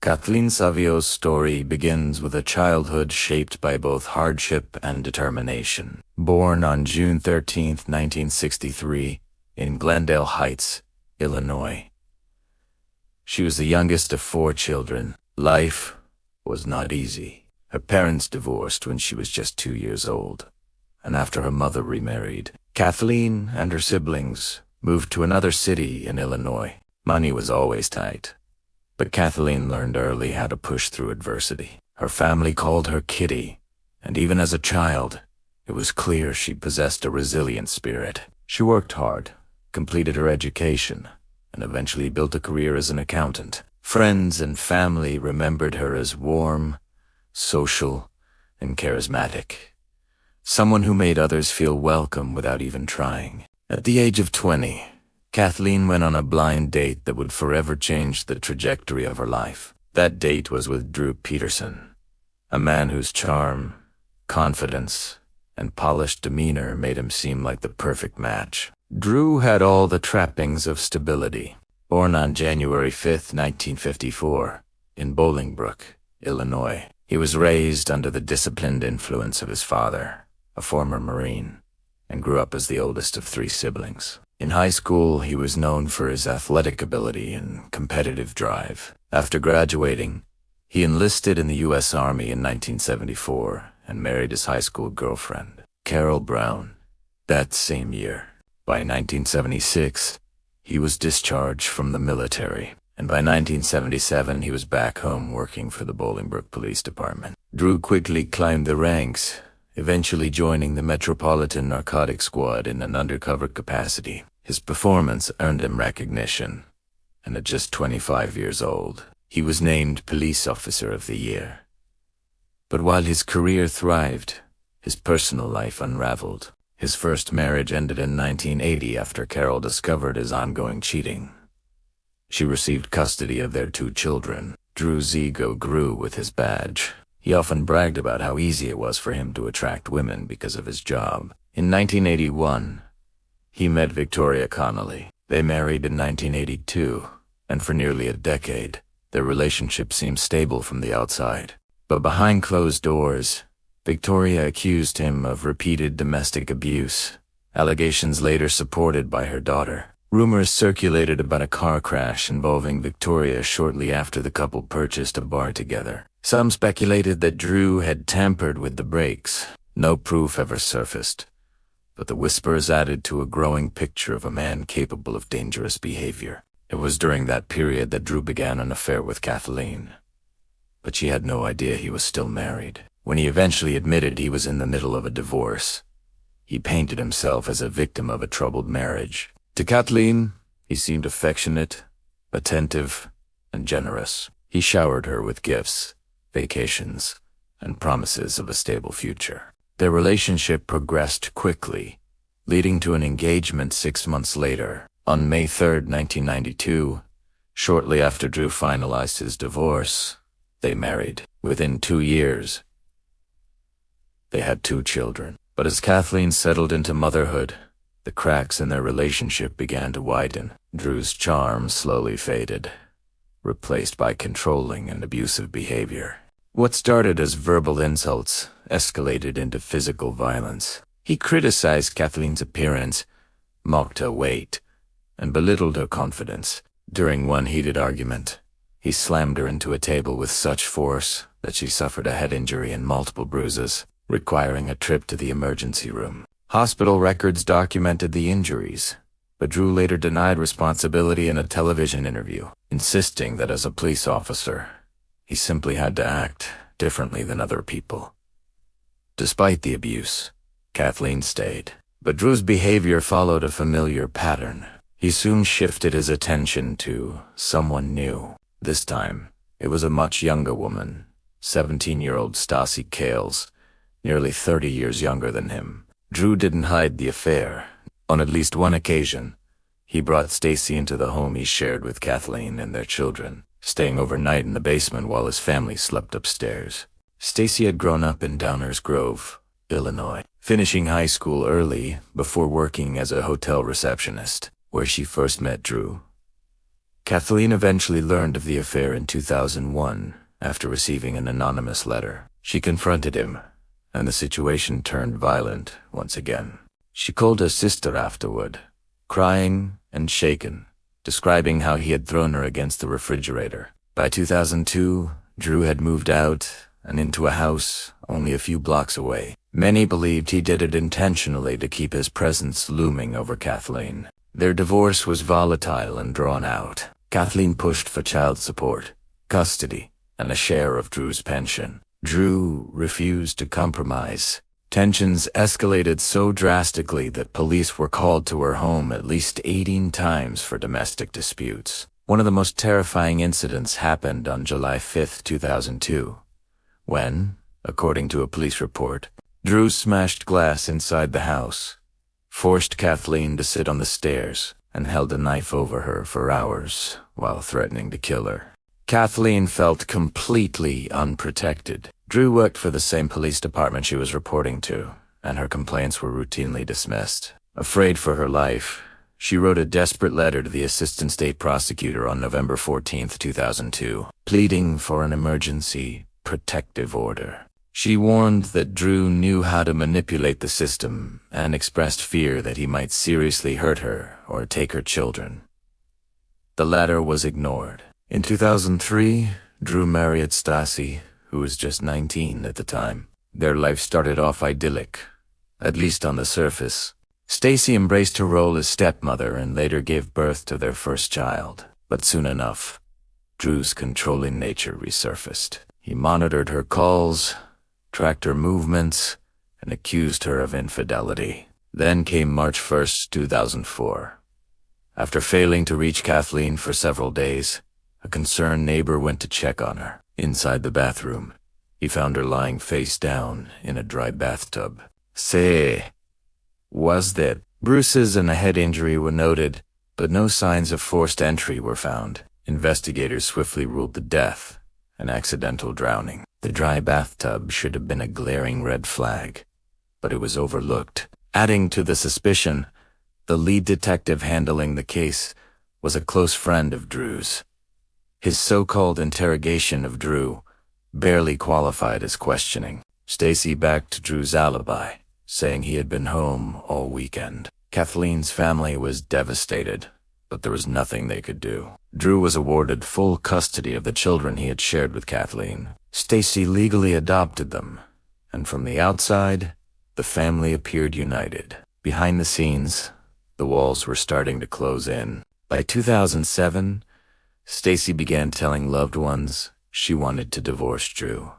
Kathleen Savio's story begins with a childhood shaped by both hardship and determination. Born on June 13, 1963, in Glendale Heights, Illinois. She was the youngest of 4 children. Life was not easy. Her parents divorced when she was just 2 years old, and after her mother remarried, Kathleen and her siblings moved to another city in Illinois. Money was always tight, but Kathleen learned early how to push through adversity. Her family called her Kitty, and even as a child, it was clear she possessed a resilient spirit. She worked hard, completed her education, and eventually built a career as an accountant. Friends and family remembered her as warm, social, and charismatic. Someone who made others feel welcome without even trying. At the age of 20, Kathleen went on a blind date that would forever change the trajectory of her life. That date was with Drew Peterson, a man whose charm, confidence, and polished demeanor made him seem like the perfect match. Drew had all the trappings of stability. Born on January 5, 1954, in Bolingbrook, Illinois, he was raised under the disciplined influence of his father, a former Marine, and grew up as the oldest of 3 siblings. In high school, he was known for his athletic ability and competitive drive. After graduating, he enlisted in the U.S. Army in 1974 and married his high school girlfriend, Carol Brown, that same year. By 1976, he was discharged from the military, and by 1977, he was back home working for the Bolingbrook Police Department. Drew quickly climbed the ranks, eventually joining the Metropolitan Narcotics Squad in an undercover capacity. His performance earned him recognition, and at just 25 years old, he was named Police Officer of the Year. But while his career thrived, his personal life unraveled. His first marriage ended in 1980 after Carol discovered his ongoing cheating. She received custody of their 2 children. Drew's ego grew with his badge. He often bragged about how easy it was for him to attract women because of his job. In 1981, he met Victoria Connolly. They married in 1982, and for nearly a decade, their relationship seemed stable from the outside. But behind closed doors, Victoria accused him of repeated domestic abuse, allegations later supported by her daughter. Rumors circulated about a car crash involving Victoria shortly after the couple purchased a bar together. Some speculated that Drew had tampered with the brakes. No proof ever surfaced, but the whispers added to a growing picture of a man capable of dangerous behavior. It was during that period that Drew began an affair with Kathleen, but she had no idea he was still married. When he eventually admitted he was in the middle of a divorce, he painted himself as a victim of a troubled marriage. To Kathleen, he seemed affectionate, attentive, and generous. He showered her with gifts, vacations, and promises of a stable future. Their relationship progressed quickly, leading to an engagement 6 months later. On May 3, 1992, shortly after Drew finalized his divorce, they married. Within 2 years, they had 2 children. But as Kathleen settled into motherhood, the cracks in their relationship began to widen. Drew's charm slowly faded, replaced by controlling and abusive behavior. What started as verbal insults escalated into physical violence. He criticized Kathleen's appearance, mocked her weight, and belittled her confidence. During one heated argument, he slammed her into a table with such force that she suffered a head injury and multiple bruises, requiring a trip to the emergency room. Hospital records documented the injuries, but Drew later denied responsibility in a television interview, insisting that as a police officer, he simply had to act differently than other people. Despite the abuse, Kathleen stayed, but Drew's behavior followed a familiar pattern. He soon shifted his attention to someone new. This time, it was a much younger woman, 17-year-old Stacy Cales, nearly 30 years younger than him. Drew didn't hide the affair. On at least one occasion, he brought Stacy into the home he shared with Kathleen and their children, staying overnight in the basement while his family slept upstairs. Stacy had grown up in Downers Grove, Illinois, finishing high school early before working as a hotel receptionist, where she first met Drew. Kathleen eventually learned of the affair in 2001 after receiving an anonymous letter. She confronted him, and the situation turned violent once again. She called her sister afterward, crying and shaken, describing how he had thrown her against the refrigerator. By 2002, Drew had moved out and into a house only a few blocks away. Many believed he did it intentionally to keep his presence looming over Kathleen. Their divorce was volatile and drawn out. Kathleen pushed for child support, custody, and a share of Drew's pension. Drew refused to compromise. Tensions escalated so drastically that police were called to her home at least 18 times for domestic disputes. One of the most terrifying incidents happened on July 5, 2002, when, according to a police report, Drew smashed glass inside the house, forced Kathleen to sit on the stairs, and held a knife over her for hours while threatening to kill her. Kathleen felt completely unprotected. Drew worked for the same police department she was reporting to, and her complaints were routinely dismissed. Afraid for her life, she wrote a desperate letter to the assistant state prosecutor on November 14, 2002, pleading for an emergency protective order. She warned that Drew knew how to manipulate the system and expressed fear that he might seriously hurt her or take her children. The letter was ignored. In 2003, Drew married Stacy, who was just 19 at the time. Their life started off idyllic, at least on the surface. Stacy embraced her role as stepmother and later gave birth to their first child. But soon enough, Drew's controlling nature resurfaced. He monitored her calls, tracked her movements, and accused her of infidelity. Then came March 1, 2004. After failing to reach Kathleen for several days, a concerned neighbor went to check on her. Inside the bathroom, he found her lying face down in a dry bathtub. Was that? Bruises and a head injury were noted, but no signs of forced entry were found. Investigators swiftly ruled the death an accidental drowning. The dry bathtub should have been a glaring red flag, but it was overlooked. Adding to the suspicion, the lead detective handling the case was a close friend of Drew's. His so-called interrogation of Drew barely qualified as questioning. Stacy backed Drew's alibi, saying he had been home all weekend. Kathleen's family was devastated, but there was nothing they could do. Drew was awarded full custody of the children he had shared with Kathleen. Stacy legally adopted them, and from the outside, the family appeared united. Behind the scenes, the walls were starting to close in. By 2007, Stacy began telling loved ones she wanted to divorce Drew.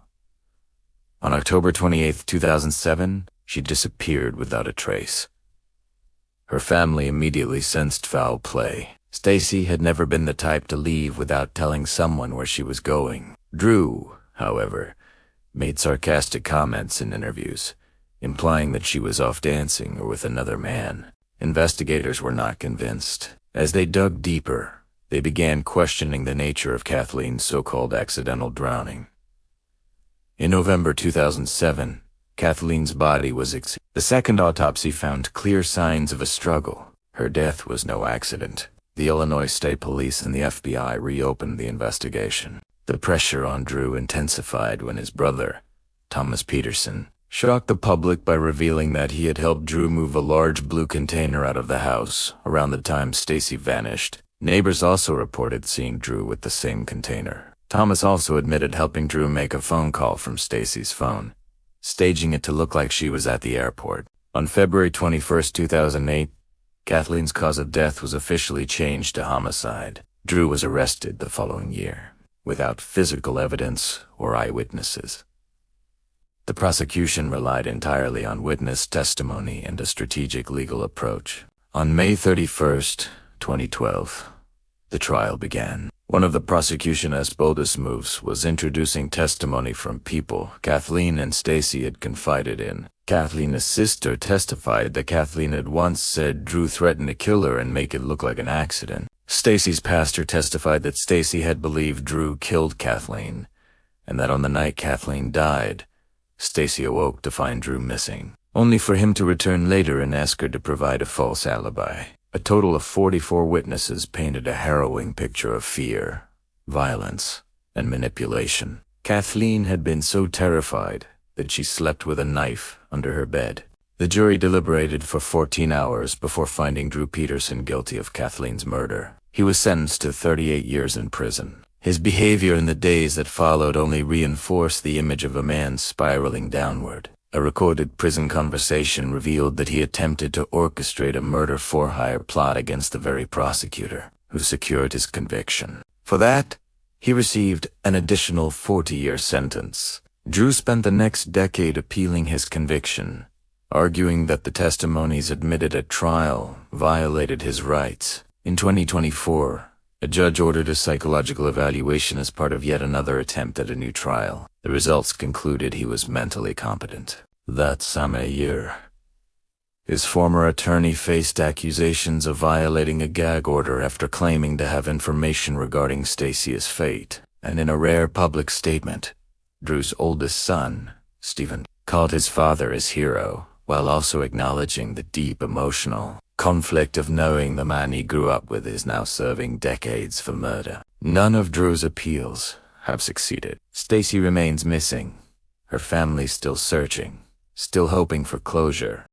On October 28, 2007, she disappeared without a trace. Her family immediately sensed foul play. Stacy had never been the type to leave without telling someone where she was going. Drew, however, made sarcastic comments in interviews, implying that she was off dancing or with another man. Investigators were not convinced. As they dug deeper, they began questioning the nature of Kathleen's so-called accidental drowning. In November 2007, Kathleen's body was The second autopsy found clear signs of a struggle. Her death was no accident. The Illinois State Police and the FBI reopened the investigation. The pressure on Drew intensified when his brother, Thomas Peterson, shocked the public by revealing that he had helped Drew move a large blue container out of the house around the time Stacy vanished. Neighbors also reported seeing Drew with the same container. Thomas also admitted helping Drew make a phone call from Stacy's phone, staging it to look like she was at the airport. On February 21, 2008, Kathleen's cause of death was officially changed to homicide. Drew was arrested the following year, without physical evidence or eyewitnesses. The prosecution relied entirely on witness testimony and a strategic legal approach. On May 31, 2012, the trial began. One of the prosecution's boldest moves was introducing testimony from people Kathleen and Stacy had confided in. Kathleen's sister testified that Kathleen had once said Drew threatened to kill her and make it look like an accident. Stacy's pastor testified that Stacy had believed Drew killed Kathleen, and that on the night Kathleen died, Stacy awoke to find Drew missing, only for him to return later and ask her to provide a false alibi. A total of 44 witnesses painted a harrowing picture of fear, violence, and manipulation. Kathleen had been so terrified that she slept with a knife under her bed. The jury deliberated for 14 hours before finding Drew Peterson guilty of Kathleen's murder. He was sentenced to 38 years in prison. His behavior in the days that followed only reinforced the image of a man spiraling downward. A recorded prison conversation revealed that he attempted to orchestrate a murder-for-hire plot against the very prosecutor who secured his conviction. For that, he received an additional 40-year sentence. Drew spent the next decade appealing his conviction, arguing that the testimonies admitted at trial violated his rights. In 2024, a judge ordered a psychological evaluation as part of yet another attempt at a new trial. The results concluded he was mentally competent. That same year, his former attorney faced accusations of violating a gag order after claiming to have information regarding Stacy's fate. And in a rare public statement, Drew's oldest son, Stephen, called his father his hero, while also acknowledging the deep emotional conflict of knowing the man he grew up with is now serving decades for murder. None of Drew's appeals have succeeded. Stacy remains missing, her family still searching, still hoping for closure.